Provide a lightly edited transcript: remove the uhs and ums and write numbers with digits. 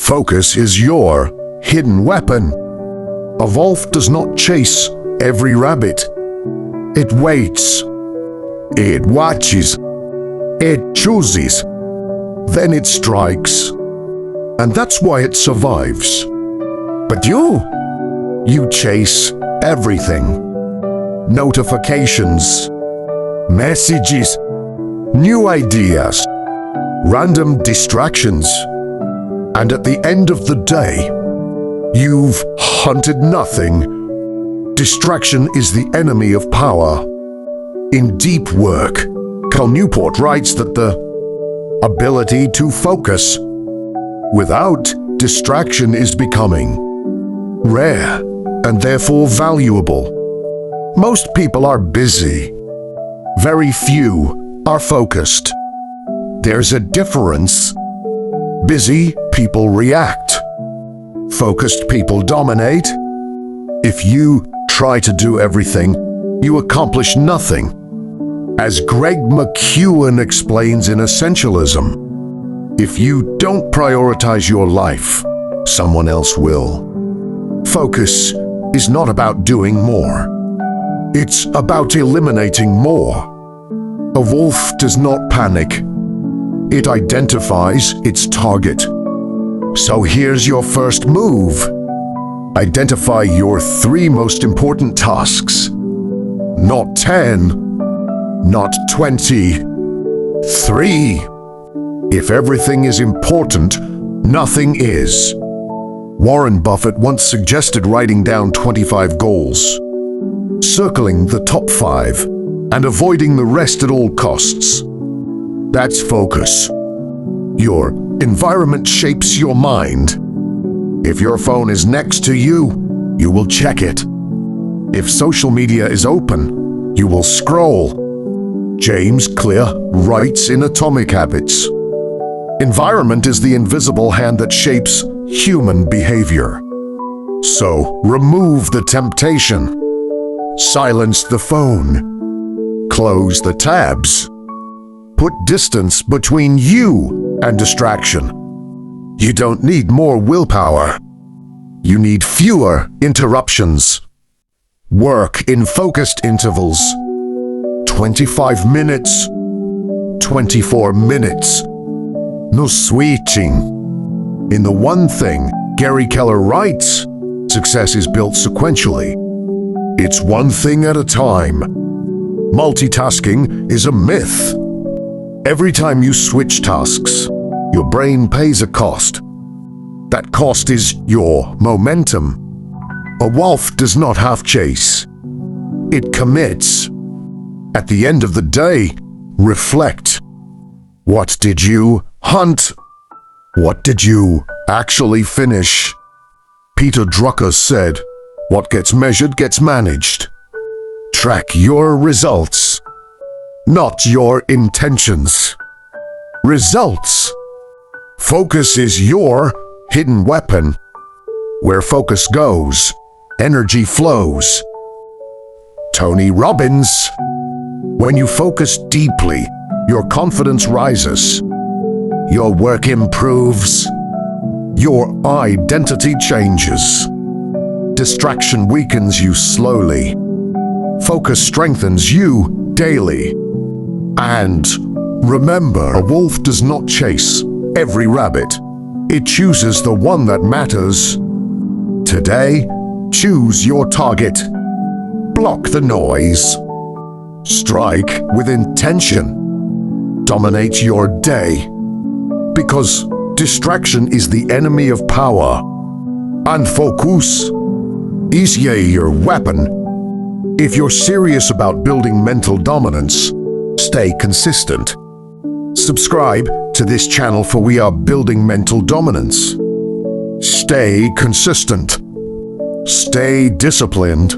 Focus is your hidden weapon. A wolf does not chase every rabbit. It waits. It watches. It chooses. Then it strikes. And that's why it survives. But you chase everything. Notifications, messages, new ideas, random distractions. And at the end of the day, you've hunted nothing. Distraction is the enemy of power. In Deep Work, Cal Newport writes that the ability to focus without distraction is becoming rare and therefore valuable. Most people are busy. Very few are focused. There's a difference. Busy people react. Focused people dominate. If you try to do everything, you accomplish nothing. As Greg McKeown explains in Essentialism, if you don't prioritize your life, someone else will. Focus is not about doing more. It's about eliminating more. A wolf does not panic. It identifies its target. So here's your first move. Identify your 3 most important tasks. Not 10, not 20. 3. If everything is important, nothing is. Warren Buffett once suggested writing down 25 goals, circling the top 5, and avoiding the rest at all costs. That's focus. Your environment shapes your mind. If your phone is next to you, you will check it. If social media is open, you will scroll. James Clear writes in Atomic Habits, environment is the invisible hand that shapes human behavior. So remove the temptation. Silence the phone. Close the tabs. Put distance between you and distraction. You don't need more willpower. You need fewer interruptions. Work in focused intervals. 25 minutes, 24 minutes. No switching. In The One Thing, Gary Keller writes, success is built sequentially. It's one thing at a time. Multitasking is a myth. Every time you switch tasks, your brain pays a cost. That cost is your momentum. A wolf does not half chase. It commits. At the end of the day, reflect. What did you hunt? What did you actually finish? Peter Drucker said, what gets measured gets managed. Track your results, not your intentions. Results. Focus is your hidden weapon. Where focus goes, energy flows. Tony Robbins. When you focus deeply, your confidence rises. Your work improves. Your identity changes. Distraction weakens you slowly. Focus strengthens you daily. And remember, a wolf does not chase every rabbit. It chooses the one that matters. Today, choose your target. Block the noise. Strike with intention. Dominate your day. Because distraction is the enemy of power. And focus is your weapon. If you're serious about building mental dominance, stay consistent. Subscribe to this channel, for we are building mental dominance. Stay consistent. Stay disciplined.